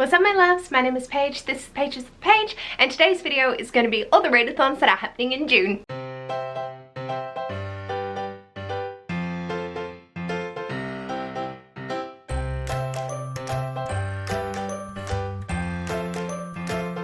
What's up my loves, my name is Paige, this is Paige's Page, and today's video is going to be all the readathons that are happening in June.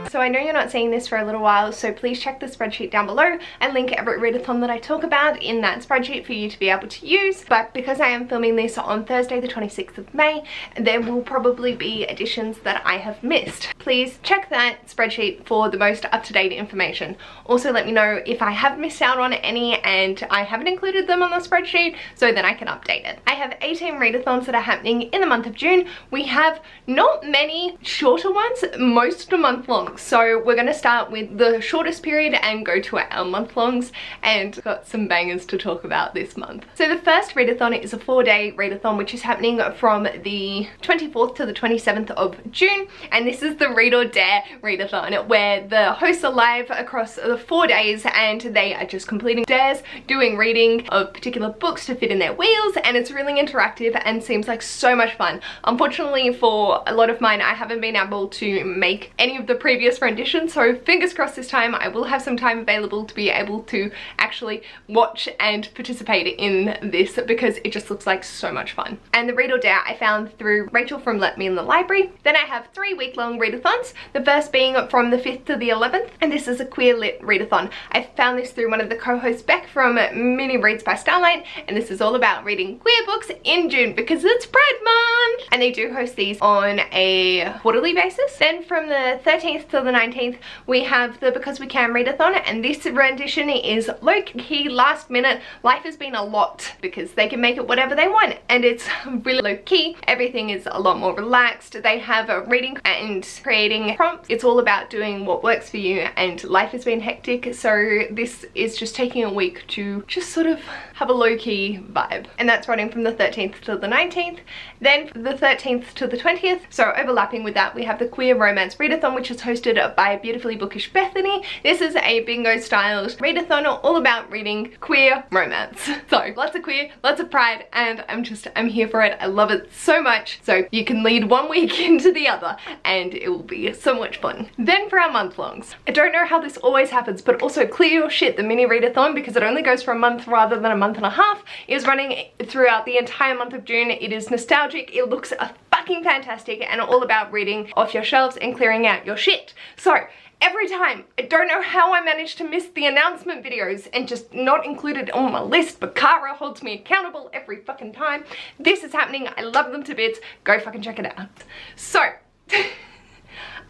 So I know you're not seeing this for a little while, so please check the spreadsheet down below and link every readathon that I talk about in that spreadsheet for you to be able to use. But because I am filming this on Thursday the 26th of May, there will probably be additions that I have missed. Please check that spreadsheet for the most up-to-date information. Also let me know if I have missed out on any and I haven't included them on the spreadsheet so that I can update it. I have 18 readathons that are happening in the month of June. We have not many shorter ones, most are month long. So we're going to start with the shortest period and go to our month longs, and got some bangers to talk about this month. So the first readathon is a 4-day readathon which is happening from the 24th to the 27th of June, and this is the Read or Dare readathon where the hosts are live across the 4 days and they are just completing dares, doing reading of particular books to fit in their wheels, and it's really interactive and seems like so much fun. Unfortunately for a lot of mine I haven't been able to make any of the previous renditions, so fingers crossed this time I will have some time available to be able to actually watch and participate in this because it just looks like so much fun. And the Read or Dare I found through Rachel from Let Me in the Library. Then I have 3 week-long readathons, the first being from the 5th to the 11th, and this is a queer lit readathon. I found this through one of the co-hosts, Beck from Mini Reads by Starlight, and this is all about reading queer books in June because it's Pride Month! And they do host these on a quarterly basis. Then from the 13th to the 19th we have the Because We Can readathon, and this rendition is low-key, last minute. Life has been a lot because they can make it whatever they want and it's really low-key. Everything is a lot more relaxed. They have a reading and creating prompts. It's all about doing what works for you, and life has been hectic, so this is just taking a week to just sort of have a low-key vibe. And that's running from the 13th to the 19th. Then the 13th to the 20th, so overlapping with that, we have the Queer Romance readathon, which is hosted by Beautifully Bookish Bethany. This is a bingo styled readathon all about reading queer romance. So lots of queer, lots of pride, and I'm here for it. I love it so much. So you can lead one week into the other and it will be so much fun. Then for our month longs, I don't know how this always happens, but also Clear Your Shit, the mini readathon, because it only goes for a month rather than a month and a half, is running throughout the entire month of June. It is nostalgic, it looks fucking fantastic, and all about reading off your shelves and clearing out your shit. So every time, I don't know how I managed to miss the announcement videos and just not include it on my list, but Kara holds me accountable every fucking time. This is happening, I love them to bits, go fucking check it out. So,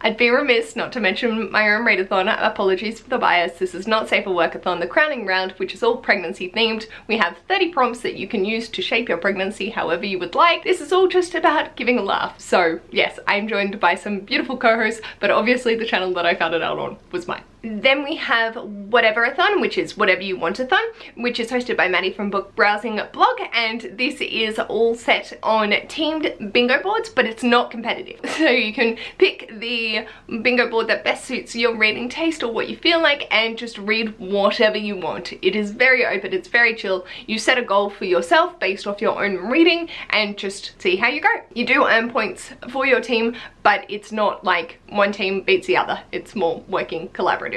I'd be remiss not to mention my own readathon. Apologies for the bias. This is not Safe for Workathon, the crowning round, which is all pregnancy themed. We have 30 prompts that you can use to shape your pregnancy however you would like. This is all just about giving a laugh. So yes, I'm joined by some beautiful co-hosts, but obviously the channel that I found it out on was mine. Then we have Whatever-a-thon, which is Whatever You Want-a-thon, which is hosted by Maddie from Book Browsing Blog, and this is all set on teamed bingo boards, but it's not competitive. So you can pick the bingo board that best suits your reading taste or what you feel like and just read whatever you want. It is very open, it's very chill. You set a goal for yourself based off your own reading and just see how you go. You do earn points for your team, but it's not like one team beats the other. It's more working collaboratively.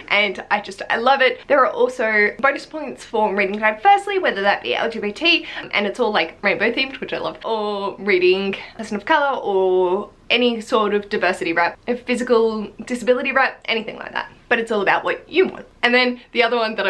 And I love it. There are also bonus points for reading diversely, whether that be LGBT, and it's all like rainbow themed, which I love, or reading person of color, or any sort of diversity wrap, a physical disability wrap, anything like that. But it's all about what you want. And then the other one that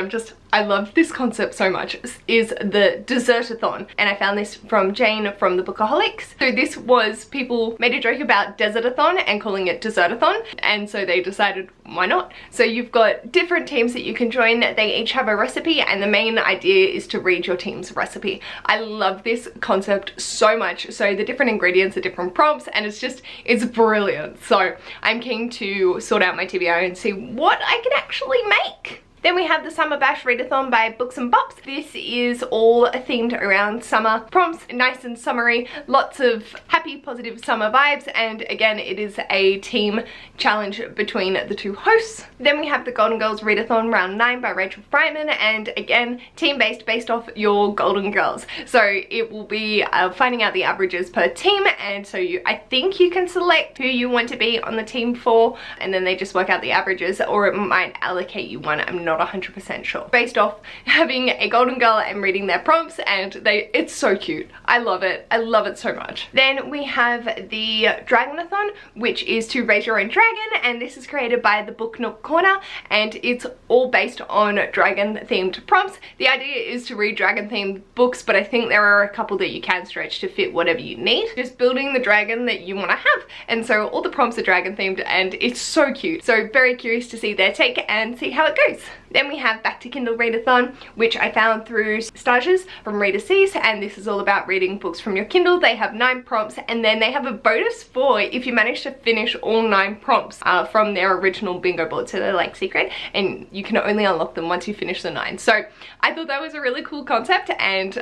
I love this concept so much is the Desertathon. And I found this from Jane from the Bookaholics. So this was, people made a joke about Desertathon and calling it Desertathon. And so they decided, why not? So you've got different teams that you can join. They each have a recipe and the main idea is to read your team's recipe. I love this concept so much. So the different ingredients, the different prompts, and it's brilliant. So I'm keen to sort out my TBR and see what I can actually make. Then we have the Summer Bash Readathon by Books and Bops. This is all themed around summer prompts, nice and summery, lots of happy, positive summer vibes, and again, it is a team challenge between the two hosts. Then we have the Golden Girls Readathon Round 9 by Rachel Freitman, and again, team-based, based off your Golden Girls. So it will be finding out the averages per team, and so I think you can select who you want to be on the team for, and then they just work out the averages, or it might allocate you one. I'm not 100% sure. Based off having a Golden Girl and reading their prompts, and it's so cute. I love it. I love it so much. Then we have the Dragonathon, which is to raise your own dragon, and this is created by the Book Nook Corner, and it's all based on dragon themed prompts. The idea is to read dragon themed books, but I think there are a couple that you can stretch to fit whatever you need. Just building the dragon that you want to have, and so all the prompts are dragon themed, and it's so cute. So very curious to see their take and see how it goes. Then we have Back to Kindle Readathon, which I found through Stages from Reader Sees, and this is all about reading books from your Kindle. They have 9 prompts, and then they have a bonus for if you manage to finish all 9 prompts from their original bingo board. So they're like secret, and you can only unlock them once you finish the 9. So I thought that was a really cool concept, and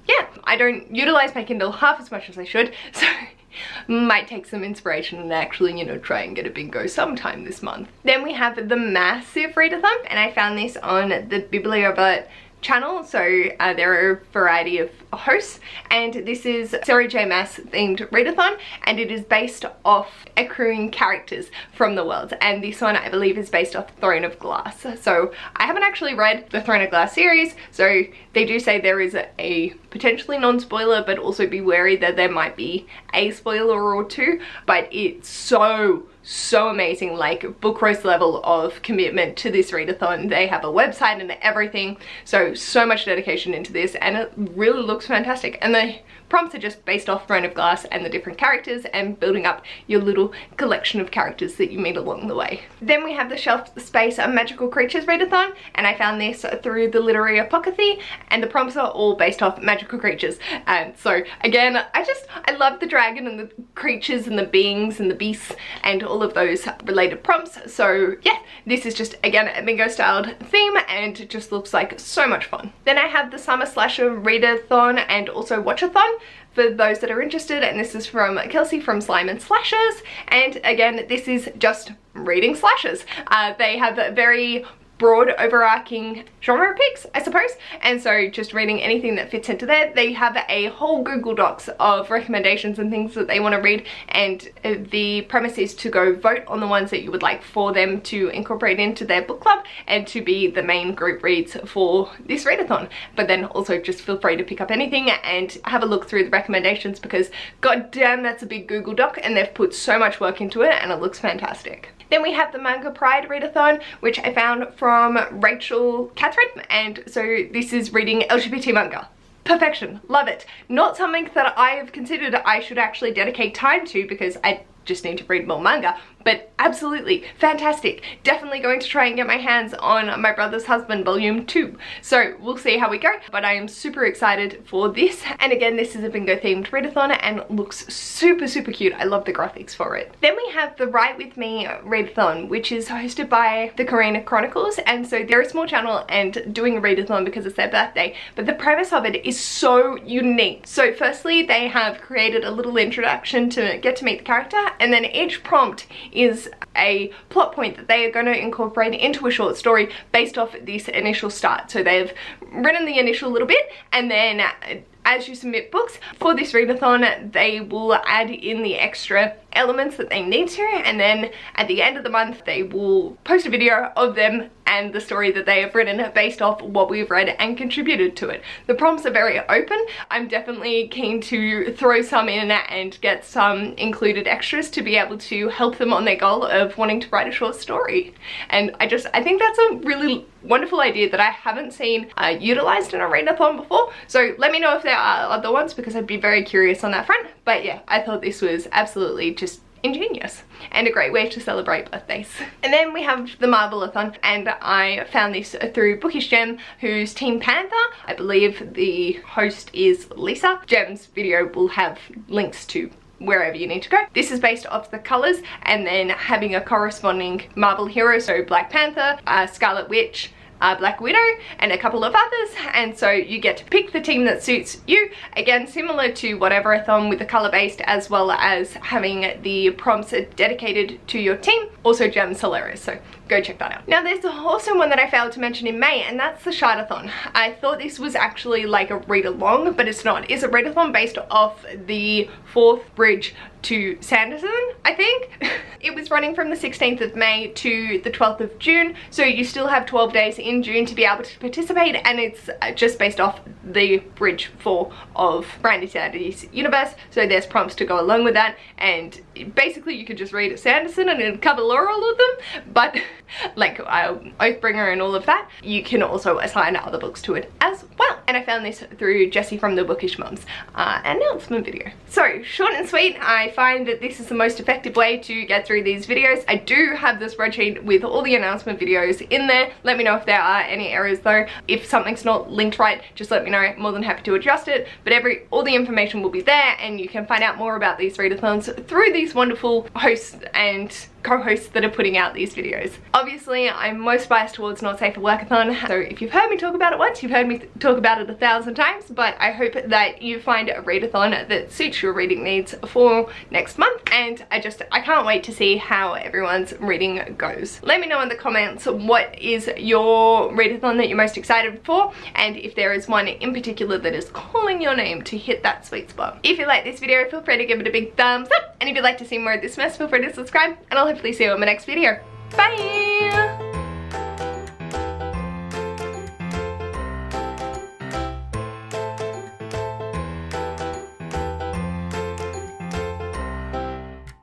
yeah, I don't utilize my Kindle half as much as I should, so might take some inspiration and actually, you know, try and get a bingo sometime this month. Then we have the Massive Readathon, and I found this on the Bibliovert channel, so there are a variety of hosts, and this is Sarah J Maas themed readathon, and it is based off accruing characters from the world, and this one I believe is based off Throne of Glass. So I haven't actually read the Throne of Glass series, so they do say there is a potentially non-spoiler, but also be wary that there might be a spoiler or two, but it's so amazing, like book roast level of commitment to this readathon. They have a website and everything, so much dedication into this, and it really looks fantastic, and the prompts are just based off Throne of Glass and the different characters, and building up your little collection of characters that you meet along the way. Then we have the Shelf Space Magical Creatures Readathon, and I found this through the Literary Apothecary, and the prompts are all based off magical creatures. And so again, I love the dragon and the creatures and the beings and the beasts and all of those related prompts. So yeah, this is just again a bingo styled theme, and it just looks like so much fun. Then I have the Summer Slasher Readathon and also Watchathon for those that are interested, and this is from Kelsey from Slime and Slashers, and again this is just reading slashers. They have a very broad overarching genre picks, I suppose, and so just reading anything that fits into there. They have a whole Google Docs of recommendations and things that they want to read, and the premise is to go vote on the ones that you would like for them to incorporate into their book club and to be the main group reads for this readathon. But then also just feel free to pick up anything and have a look through the recommendations, because god damn, that's a big Google Doc, and they've put so much work into it, and it looks fantastic. Then we have the Manga Pride Readathon, which I found from Rachel Catherine, and so this is reading LGBT manga. Perfection, love it. Not something that I have considered I should actually dedicate time to, because I just need to read more manga, but absolutely fantastic. Definitely going to try and get my hands on My Brother's Husband Volume 2. So we'll see how we go, but I am super excited for this. And again, this is a bingo themed readathon and looks super cute. I love the graphics for it. Then we have the Write With Me readathon, which is hosted by the Karina Chronicles, and so they're a small channel and doing a readathon because it's their birthday, but the premise of it is so unique. So firstly, they have created a little introduction to get to meet the character, and then each prompt is a plot point that they are going to incorporate into a short story based off this initial start. So they've written the initial little bit, and then as you submit books for this readathon, they will add in the extra elements that they need to, and then at the end of the month they will post a video of them and the story that they have written based off what we've read and contributed to it. The prompts are very open. I'm definitely keen to throw some in and get some included extras to be able to help them on their goal of wanting to write a short story. And I think that's a really wonderful idea that I haven't seen utilized in a readathon before. So let me know if there are other ones, because I'd be very curious on that front. But yeah, I thought this was absolutely just ingenious and a great way to celebrate birthdays. And then we have the Marvelathon, and I found this through Bookish Gem, who's Team Panther. I believe the host is Lisa. Gem's video will have links to wherever you need to go. This is based off the colours and then having a corresponding Marvel hero, so Black Panther, Scarlet Witch, Black Widow, and a couple of others, and so you get to pick the team that suits you. Again, similar to Whatever-a-thon with the colour based, as well as having the prompts dedicated to your team. Also Gem's hilarious, so go check that out. Now there's also one that I failed to mention in May, and that's the Shardathon. I thought this was actually like a read along, but it's not. It's a readathon based off the 4th bridge to Shardathon, I think. It was running from the 16th of May to the 12th of June, so you still have 12 days in June to be able to participate, and it's just based off the bridge 4 of Brandy Sandy's universe, so there's prompts to go along with that, and basically you could just read Sanderson and it'd cover all of them, but like Oathbringer and all of that, you can also assign other books to it as well. And I found this through Jessie from the Bookish Mums announcement video. So short and sweet, I find that this is the most effective way to get through these videos. I do have the spreadsheet with all the announcement videos in there. Let me know if there are any errors though. If something's not linked right, just let me know. I'm more than happy to adjust it, but all the information will be there, and you can find out more about these readathons through these wonderful hosts and co-hosts that are putting out these videos. Obviously, I'm most biased towards Not Safe for Workathon, so if you've heard me talk about it once, you've heard me talk about it 1,000 times, but I hope that you find a readathon that suits your reading needs for next month, and I can't wait to see how everyone's reading goes. Let me know in the comments what is your readathon that you're most excited for, and if there is one in particular that is calling your name to hit that sweet spot. If you like this video, feel free to give it a big thumbs up, and if you'd like to see more of this mess, feel free to subscribe, and I'll hopefully see you in my next video. Bye!